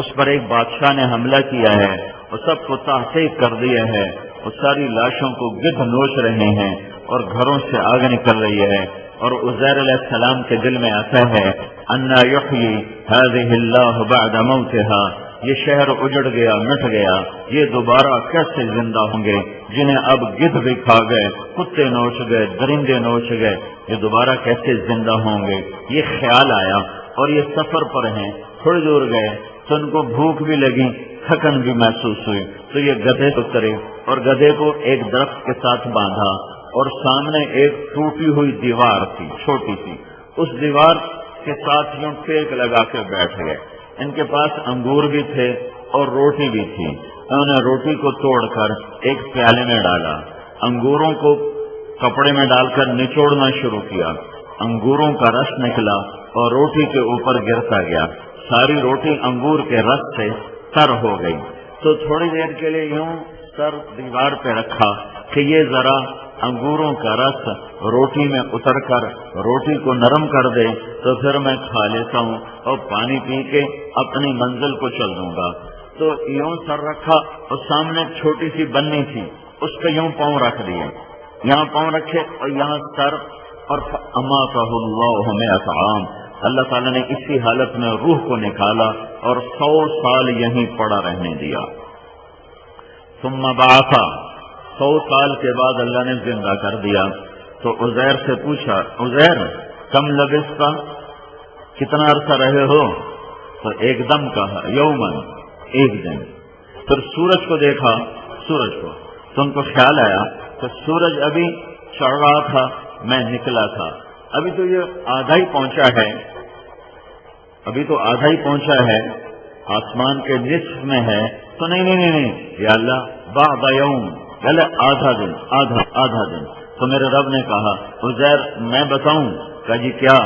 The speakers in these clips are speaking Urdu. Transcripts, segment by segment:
اس پر ایک بادشاہ نے حملہ کیا ہے اور سب کو تحقیق کر دیا ہے اور ساری لاشوں کو گدھ نوچ رہے ہیں اور گھروں سے آگ نکل رہی ہے، اور عزیر علیہ السلام کے دل میں آتا ہے انا یحیی هذه اللہ بعد موتها، یہ شہر اجڑ گیا، مٹ گیا، یہ دوبارہ کیسے زندہ ہوں گے جنہیں اب گدھ بھی کھا گئے، کتے نوچ گئے، درندے نوچ گئے، یہ دوبارہ کیسے زندہ ہوں گے۔ یہ خیال آیا اور یہ سفر پر ہیں، تھوڑی دور گئے تو ان کو بھوک بھی لگی، تھکن بھی محسوس ہوئی، تو یہ گدھے اترے اور گدھے کو ایک درخت کے ساتھ باندھا اور سامنے ایک ٹوٹی ہوئی دیوار تھی چھوٹی سی، اس دیوار کے ساتھ یوں ٹیک لگا کے بیٹھ گئے۔ ان کے پاس انگور بھی تھے اور روٹی بھی تھی، انہوں نے روٹی کو توڑ کر ایک پیالے میں ڈالا، انگوروں کو کپڑے میں ڈال کر نچوڑنا شروع کیا، انگوروں کا رس نکلا اور روٹی کے اوپر گرتا گیا، ساری روٹی انگور کے رس سے تر ہو گئی۔ تو تھوڑی دیر کے لیے یوں سر دیوار پہ رکھا کہ یہ ذرا انگوروں کا رس روٹی میں اتر کر روٹی کو نرم کر دے تو پھر میں کھا لیتا ہوں اور پانی پی کے اپنی منزل کو چل دوں گا۔ تو یوں سر رکھا اور سامنے ایک چھوٹی سی بنی تھی، اس پہ یوں پاؤں رکھ دیے، یہاں پاؤں رکھے اور یہاں سر، اور اماتہ اللہ مئۃ عام، اللہ تعالیٰ نے اسی حالت میں روح کو نکالا اور 100 سال یہیں پڑا رہنے دیا۔ ثم بعث، 100 سال کے بعد اللہ نے زندہ کر دیا۔ تو عزیر سے پوچھا، عزیر کم لبثت، کتنا عرصہ رہے ہو؟ تو ایک دم کہا یومن، ایک دن۔ پھر سورج کو دیکھا، سورج کو، تو ان کو خیال آیا کہ سورج ابھی چڑھ رہا تھا، میں نکلا تھا، ابھی تو یہ آدھا ہی پہنچا ہے، ابھی تو آدھا ہی پہنچا ہے، آسمان کے نصف میں ہے، تو نہیں یا اللہ بعد یوم، پہلے آدھا دن، آدھا دن۔ تو میرے رب نے کہا عزیر میں بتاؤں؟ کہا جی کیا؟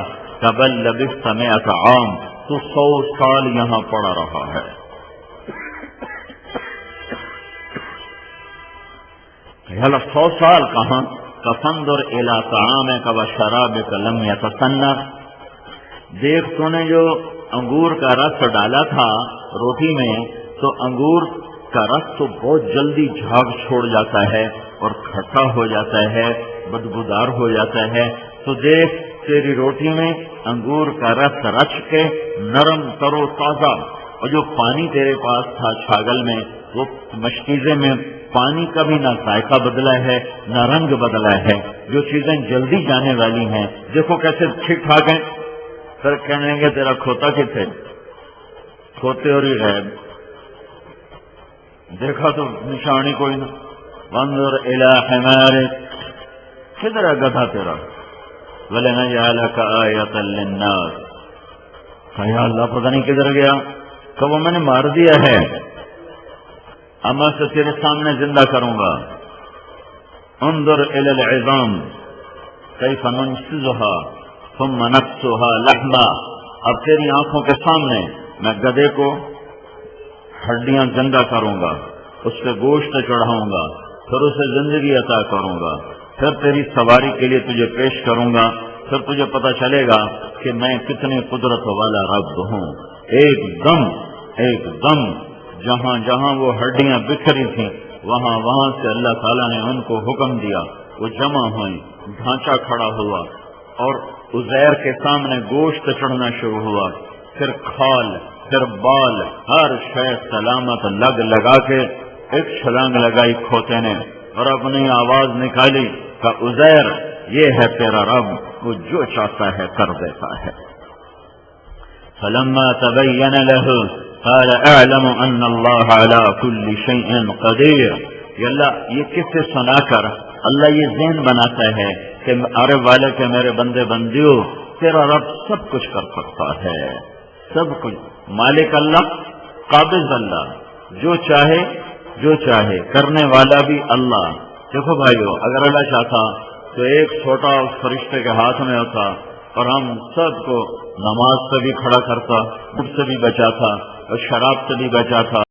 کہ بل لبثت مئۃ عام، تو 100 سال یہاں پڑا رہا ہے۔ کہ 100 سال کہاں؟ کہ فانظر الی طعامک وشرابک لم یتسنہ، دیکھ تو نے جو انگور کا رس ڈالا تھا روٹی میں، تو انگور کا رس تو بہت جلدی جھاگ چھوڑ جاتا ہے اور کھٹا ہو جاتا ہے، بدبودار ہو جاتا ہے، تو دیکھ تیری روٹی میں انگور کا رس رچ کے نرم تر و تازہ، اور جو پانی تیرے پاس تھا چھاگل میں، وہ مشکیزے میں پانی کا بھی نہ ذائقہ بدلا ہے نہ رنگ بدلا ہے، جو چیزیں جلدی جانے والی ہیں دیکھو کیسے ٹھیک ٹھاک ہیں۔ پھر کہنے گے تیرا کھوتا کتنے؟ کھوتے اور ہی غائب، دیکھا تو نشانی کوئی نہ۔ وانظر الی حمارک، کدھر ہے گدھا تیرا؟ وَلَنَجْعَلَكَ آیَةً لِلنَّاسِ، کہا یا اللہ پتہ نہیں کدھر گیا، کہ وہ میں نے مار دیا ہے، اب میں سے تیرے سامنے زندہ کروں گا۔ انظر الی العظام کیف ننشزها ثم نکسوها لحما، اب تیری آنکھوں کے سامنے میں گدھے کو ہڈیاں زندہ کروں گا، اس پہ گوشت چڑھاؤں گا، پھر اسے زندگی عطا کروں گا، پھر تیری سواری کے لیے تجھے پیش کروں گا، پھر تجھے پتہ چلے گا کہ میں کتنی قدرت والا رب ہوں۔ ایک دم جہاں جہاں وہ ہڈیاں بکھری تھیں وہاں سے اللہ تعالیٰ نے ان کو حکم دیا، وہ جمع ہوئیں، ڈھانچہ کھڑا ہوا اور عزیر کے سامنے گوشت چڑھنا شروع ہوا، پھر کھال، پھر بال، ہر شے سلامت لگا کے ایک چھلانگ لگائی کھوتے نے اور اپنی آواز نکالی کہ عزیر یہ ہے تیرا رب، وہ جو چاہتا ہے کر دیتا ہے۔ فلما تبین له قال اعلم ان اللہ علی کل شیء قدیر، یہ اللہ یہ کس سے سنا کر اللہ یہ ذہن بناتا ہے کہ عرب والے کے میرے بندے بندیو تیرا رب سب کچھ کر سکتا ہے، سب کچھ، مالک اللہ، قابض اللہ، جو چاہے کرنے والا بھی اللہ۔ دیکھو بھائیو، اگر اللہ چاہتا تو ایک چھوٹا اس فرشتے کے ہاتھ میں ہوتا اور ہم سب کو نماز سے بھی کھڑا کرتا، دودھ سے بھی بچاتا اور شراب سے بھی بچاتا۔